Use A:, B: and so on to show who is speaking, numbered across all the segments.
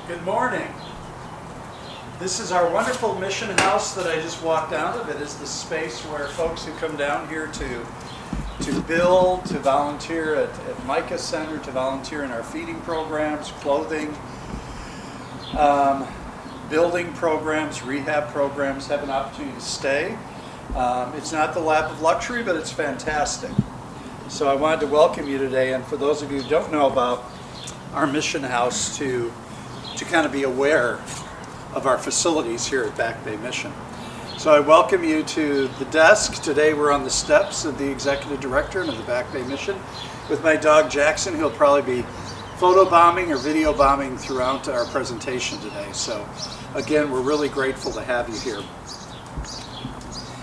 A: Good morning. This is our wonderful mission house that I just walked out of. It is the space where folks who come down here to build, to volunteer at Micah Center, to volunteer in our feeding programs, clothing, building programs, rehab programs, have an opportunity to stay. It's not the lap of luxury, but it's fantastic. So I wanted to welcome you today, and for those of you who don't know about our mission house, to kind of be aware of our facilities here at Back Bay Mission. So I welcome you to the desk. Today we're on the steps of the Executive Director and of the Back Bay Mission with my dog Jackson, who'll probably be photo bombing or video bombing throughout our presentation today. So again, we're really grateful to have you here.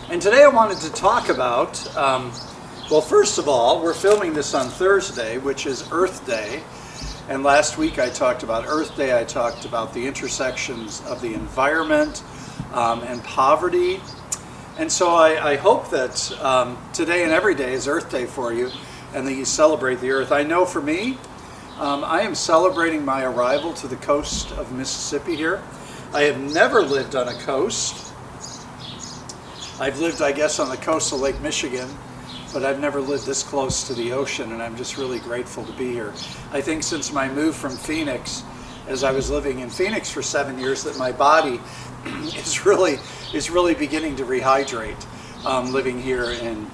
A: And today I wanted to talk about, well, first of all, we're filming this on Thursday, which is Earth Day. And last week I talked about Earth Day. I talked about the intersections of the environment and poverty. And so I hope that today and every day is Earth Day for you and that you celebrate the earth. I know for me, I am celebrating my arrival to the coast of Mississippi here. I have never lived on a coast. I've lived, I guess, on the coast of Lake Michigan, but I've never lived this close to the ocean, and I'm just really grateful to be here. I think since my move from Phoenix, as I was living in Phoenix for 7 years, that my body is really beginning to rehydrate. Living here in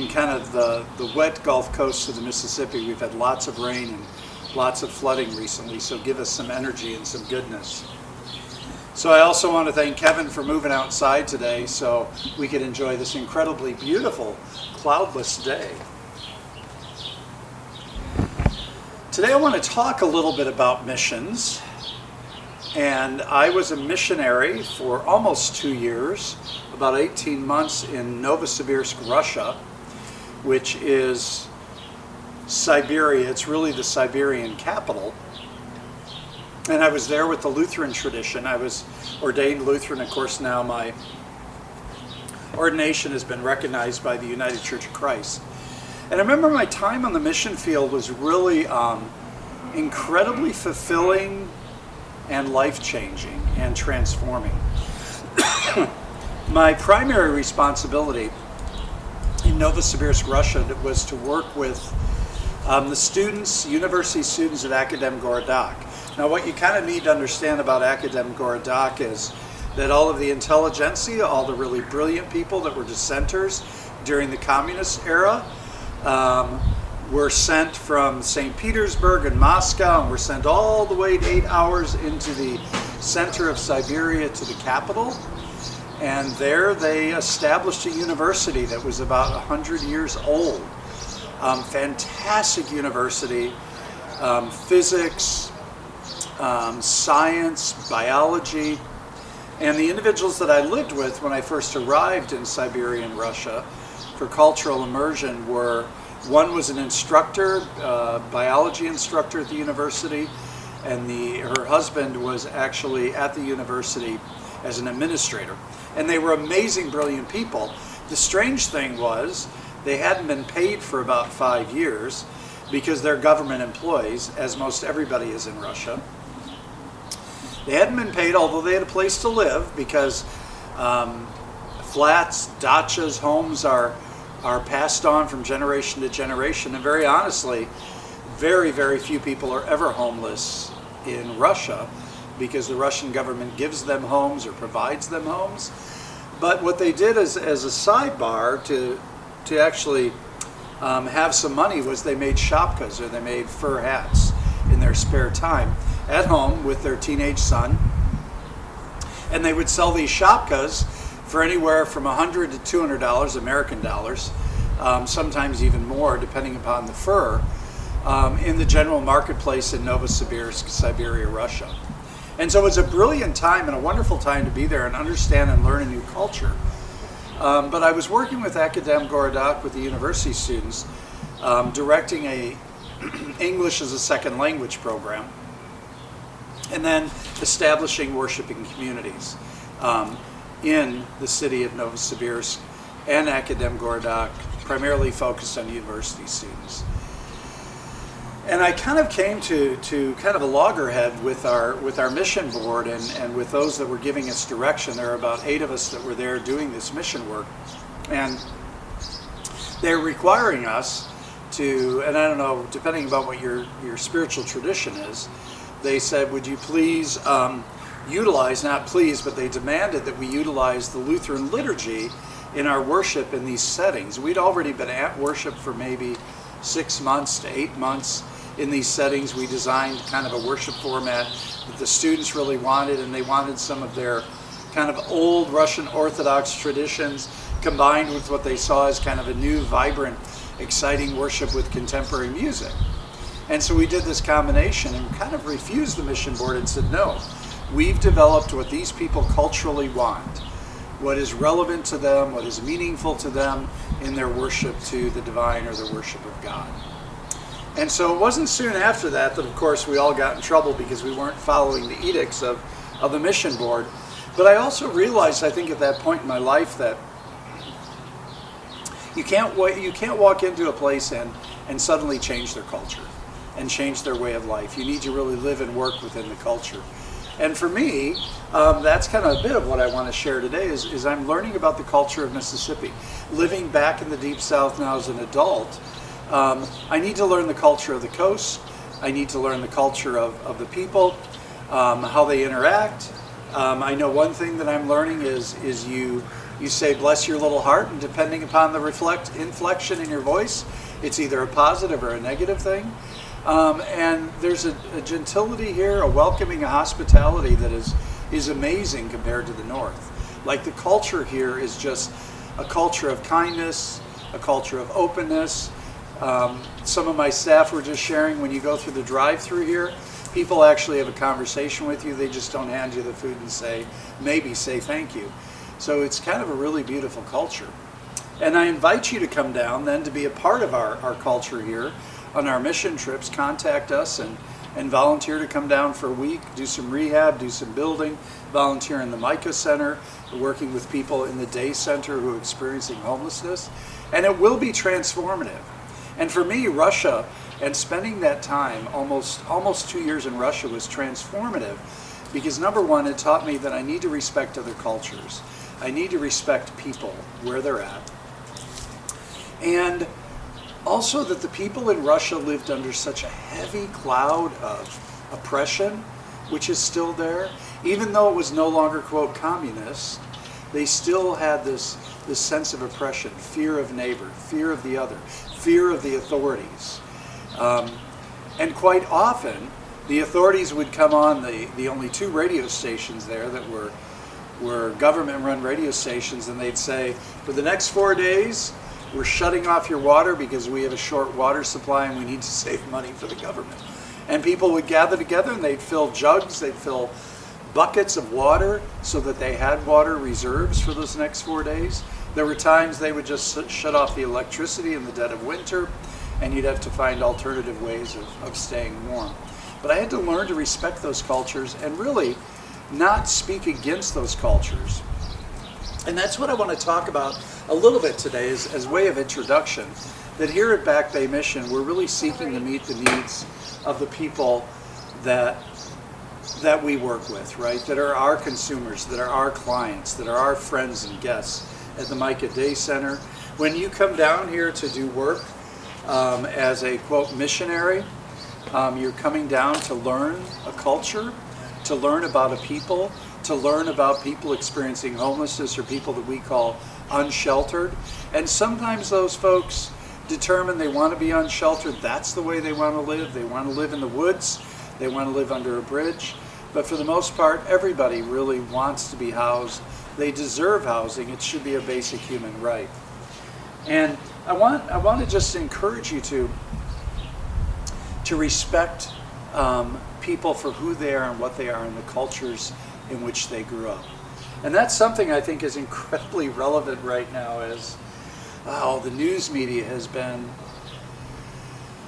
A: kind of the wet Gulf Coast of the Mississippi. We've had lots of rain and lots of flooding recently, so give us some energy and some goodness. So I also want to thank Kevin for moving outside today so we could enjoy this incredibly beautiful cloudless day. Today I want to talk a little bit about missions. And I was a missionary for almost 2 years, about 18 months in Novosibirsk, Russia, which is Siberia. It's really the Siberian capital. And I was there with the Lutheran tradition. I was ordained Lutheran. Of course, now my ordination has been recognized by the United Church of Christ. And I remember my time on the mission field was really incredibly fulfilling and life-changing and transforming. My primary responsibility in Novosibirsk, Russia, was to work with the students, university students at Akademgorodak. Now, what you kind of need to understand about Akademgorodak is that all of the intelligentsia, all the really brilliant people that were dissenters during the communist era, were sent from St. Petersburg and Moscow, and were sent all the way 8 hours into the center of Siberia to the capital. And there they established a university that was about 100 years old. Fantastic university, physics, science, biology. And the individuals that I lived with when I first arrived in Siberian Russia for cultural immersion were, one was an instructor, biology instructor at the university, and her husband was actually at the university as an administrator. And they were amazing, brilliant people. The strange thing was they hadn't been paid for about 5 years because they're government employees, as most everybody is in Russia. They hadn't been paid, although they had a place to live, because flats, dachas, homes are passed on from generation to generation. And very honestly, very, very few people are ever homeless in Russia because the Russian government gives them homes or provides them homes. But what they did as a sidebar to actually have some money was they made shapkas, or they made fur hats in their spare time at home with their teenage son. And they would sell these shapkas for anywhere from $100 to $200 American dollars, sometimes even more depending upon the fur, in the general marketplace in Novosibirsk, Siberia, Russia. And so it was a brilliant time and a wonderful time to be there and understand and learn a new culture. But I was working with Akademgorodak, with the university students, directing a English as a second language program, and then establishing worshiping communities in the city of Novosibirsk and Akademgorodak, primarily focused on university students. And I kind of came to kind of a loggerhead with our mission board and with those that were giving us direction. There are about 8 of us that were there doing this mission work. And they're requiring us to, and I don't know, depending about what your spiritual tradition is, they said, would you please utilize, not please, but they demanded that we utilize the Lutheran liturgy in our worship in these settings. We'd already been at worship for maybe 6 months to 8 months in these settings. We designed kind of a worship format that the students really wanted, and they wanted some of their kind of old Russian Orthodox traditions combined with what they saw as kind of a new, vibrant, exciting worship with contemporary music. And so we did this combination and kind of refused the mission board and said, no, we've developed what these people culturally want, what is relevant to them, what is meaningful to them in their worship to the divine or their worship of God. And so it wasn't soon after that of course, we all got in trouble because we weren't following the edicts of the mission board. But I also realized, I think at that point in my life, that you can't walk into a place and suddenly change their culture and change their way of life. You need to really live and work within the culture. And for me, that's kind of a bit of what I want to share today is I'm learning about the culture of Mississippi. Living back in the Deep South now as an adult, I need to learn the culture of the coast. I need to learn the culture of the people, how they interact. I know one thing that I'm learning is you say bless your little heart, and depending upon the inflection in your voice, it's either a positive or a negative thing. And there's a gentility here, a welcoming, a hospitality that is amazing compared to the North. Like the culture here is just a culture of kindness, a culture of openness. Some of my staff were just sharing, when you go through the drive-through here, people actually have a conversation with you. They just don't hand you the food and say thank you. So it's kind of a really beautiful culture. And I invite you to come down then to be a part of our culture here. On our mission trips, contact us and volunteer to come down for a week, do some rehab, do some building, volunteer in the Micah Center, working with people in the day center who are experiencing homelessness. And it will be transformative. And for me, Russia, and spending that time, almost 2 years in Russia, was transformative because number one, it taught me that I need to respect other cultures. I need to respect people where they're at. And also that the people in Russia lived under such a heavy cloud of oppression, which is still there. Even though it was no longer, quote, communist, they still had this sense of oppression, fear of neighbor, fear of the other, fear of the authorities. And quite often, the authorities would come on the only 2 radio stations there that were government-run radio stations, and they'd say, for the next 4 days, we're shutting off your water because we have a short water supply and we need to save money for the government. And people would gather together and they'd fill jugs, they'd fill buckets of water so that they had water reserves for those next 4 days. There were times they would just shut off the electricity in the dead of winter, and you'd have to find alternative ways of staying warm. But I had to learn to respect those cultures and really not speak against those cultures. And that's what I want to talk about a little bit today as way of introduction, that here at Back Bay Mission, we're really seeking to meet the needs of the people that we work with, right? That are our consumers, that are our clients, that are our friends and guests at the Micah Day Center. When you come down here to do work as a, quote, missionary, you're coming down to learn a culture, to learn about a people, to learn about people experiencing homelessness or people that we call unsheltered. And sometimes those folks determine they want to be unsheltered. That's the way they want to live. They want to live in the woods. They want to live under a bridge. But for the most part, everybody really wants to be housed. They deserve housing. It should be a basic human right. And I want to just encourage you to respect people for who they are and what they are and the cultures in which they grew up. And that's something I think is incredibly relevant right now as the news media has been,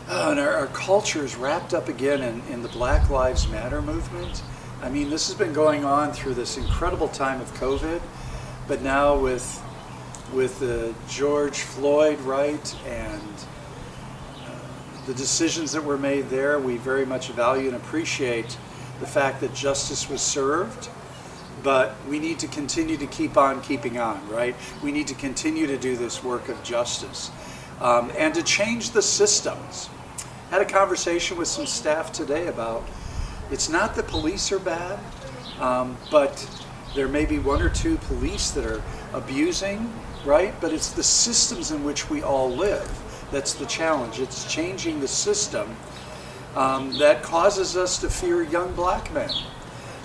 A: and our culture is wrapped up again in the Black Lives Matter movement. I mean, this has been going on through this incredible time of COVID, but now with the George Floyd, right, and The decisions that were made there, we very much value and appreciate the fact that justice was served, but we need to continue to keep on keeping on, right? We need to continue to do this work of justice and to change the systems. I had a conversation with some staff today about it's not that police are bad, but there may be one or two police that are abusing, right? But it's the systems in which we all live that's the challenge. It's changing the system that causes us to fear young black men.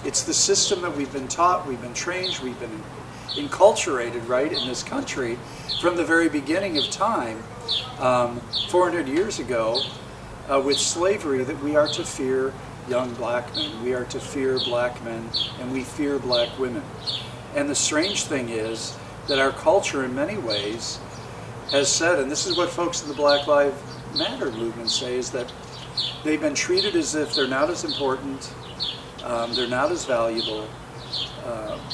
A: It's the system that we've been taught, we've been trained, we've been enculturated, right, in this country from the very beginning of time, 400 years ago, with slavery, that we are to fear young black men, we are to fear black men, and we fear black women. And the strange thing is that our culture in many ways has said, and this is what folks in the Black Lives Matter movement say, is that they've been treated as if they're not as important, they're not as valuable,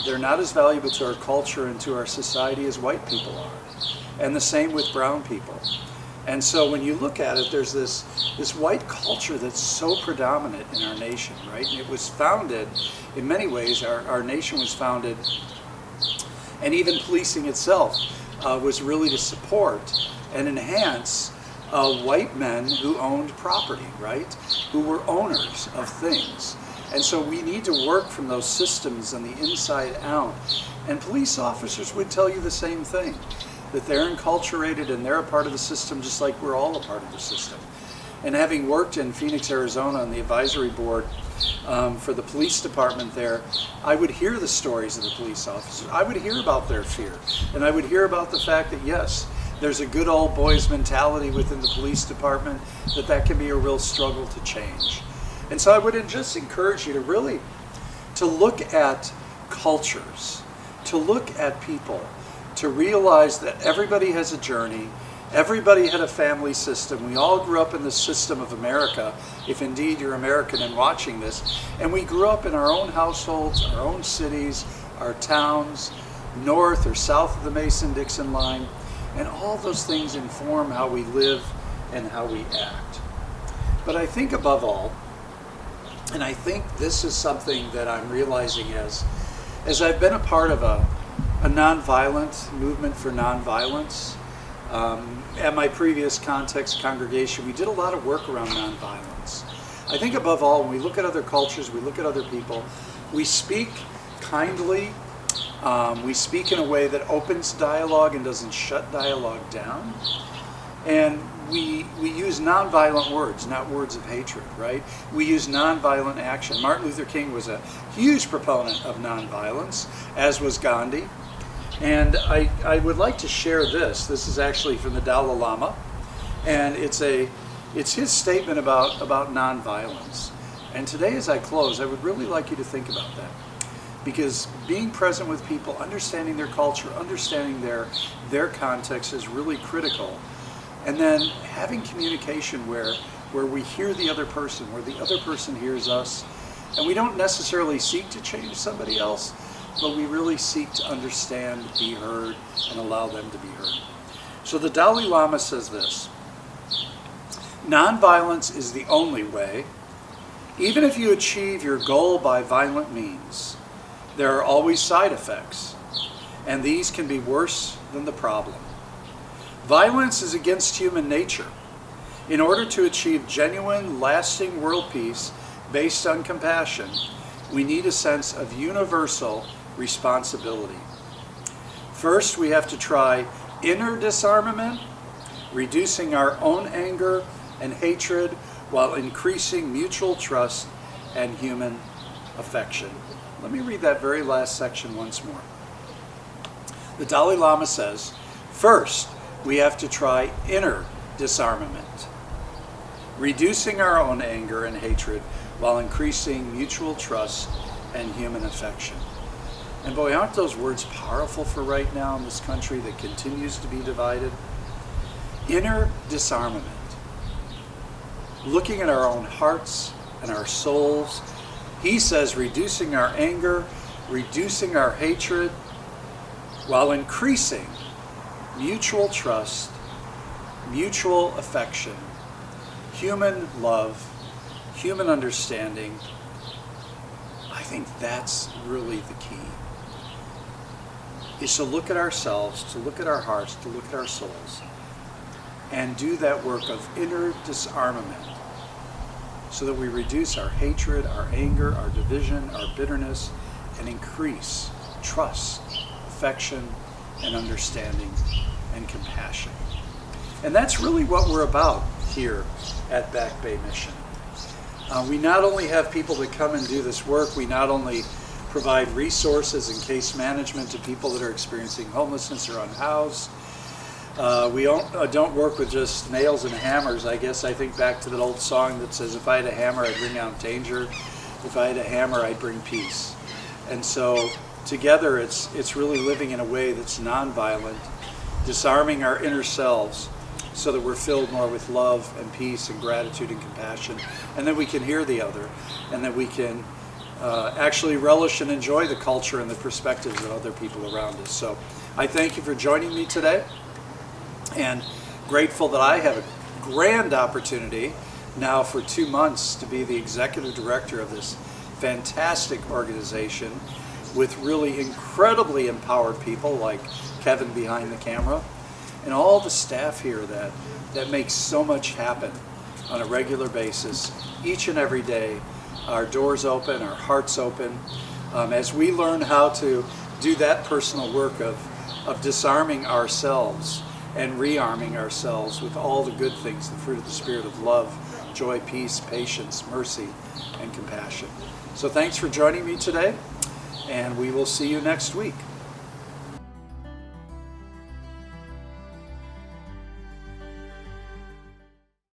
A: they're not as valuable to our culture and to our society as white people are. And the same with brown people. And so when you look at it, there's this white culture that's so predominant in our nation, right? And it was founded, in many ways, our nation was founded, and even policing itself was really to support and enhance white men who owned property, right? Who were owners of things. And so we need to work from those systems on the inside out. And police officers would tell you the same thing, that they're enculturated and they're a part of the system just like we're all a part of the system. And having worked in Phoenix, Arizona on the advisory board for the police department there, I would hear the stories of the police officers. I would hear about their fear. And I would hear about the fact that, yes, there's a good old boys mentality within the police department, that can be a real struggle to change. And so I would just encourage you to really to look at cultures, to look at people, to realize that everybody has a journey, everybody had a family system. We all grew up in the system of America, if indeed you're American and watching this, and we grew up in our own households, our own cities, our towns, north or south of the Mason-Dixon line, and all those things inform how we live and how we act. But I think above all, and I think this is something that I'm realizing as I've been a part of a nonviolent movement for nonviolence. At my previous context congregation, we did a lot of work around nonviolence. I think above all, when we look at other cultures, we look at other people, we speak kindly, we speak in a way that opens dialogue and doesn't shut dialogue down. And we use nonviolent words, not words of hatred, right? We use nonviolent action. Martin Luther King was a huge proponent of nonviolence, as was Gandhi. And I would like to share this. This is actually from the Dalai Lama, and it's his statement about nonviolence. And today, as I close, I would really like you to think about that, because being present with people, understanding their culture, understanding their context is really critical. And then having communication where we hear the other person, where the other person hears us, and we don't necessarily seek to change somebody else, but we really seek to understand, be heard, and allow them to be heard. So the Dalai Lama says this: nonviolence is the only way. Even if you achieve your goal by violent means, there are always side effects, and these can be worse than the problem. Violence is against human nature. In order to achieve genuine, lasting world peace based on compassion, we need a sense of universal responsibility. First, we have to try inner disarmament, reducing our own anger and hatred while increasing mutual trust and human affection. Let me read that very last section once more. The Dalai Lama says, first, we have to try inner disarmament, reducing our own anger and hatred while increasing mutual trust and human affection. And boy, aren't those words powerful for right now in this country that continues to be divided? Inner disarmament. Looking at our own hearts and our souls. He says reducing our anger, reducing our hatred, while increasing mutual trust, mutual affection, human love, human understanding. I think that's really the key, is to look at ourselves, to look at our hearts, to look at our souls, and do that work of inner disarmament so that we reduce our hatred, our anger, our division, our bitterness, and increase trust, affection, and understanding and compassion. And that's really what we're about here at Back Bay Mission. We not only have people that come and do this work, we not only provide resources and case management to people that are experiencing homelessness or unhoused. We don't work with just nails and hammers. I guess I think back to that old song that says, if I had a hammer, I'd bring out danger. If I had a hammer, I'd bring peace. And so together it's really living in a way that's nonviolent, disarming our inner selves so that we're filled more with love and peace and gratitude and compassion, and that we can hear the other, and that we can actually relish and enjoy the culture and the perspectives of other people around us. So I thank you for joining me today, and grateful that I have a grand opportunity now for 2 months to be the executive director of this fantastic organization with really incredibly empowered people like Kevin behind the camera, and all the staff here that makes so much happen on a regular basis, each and every day. Our doors open, our hearts open, as we learn how to do that personal work of disarming ourselves and rearming ourselves with all the good things, the fruit of the Spirit of love, joy, peace, patience, mercy, and compassion. So thanks for joining me today, and we will see you next week.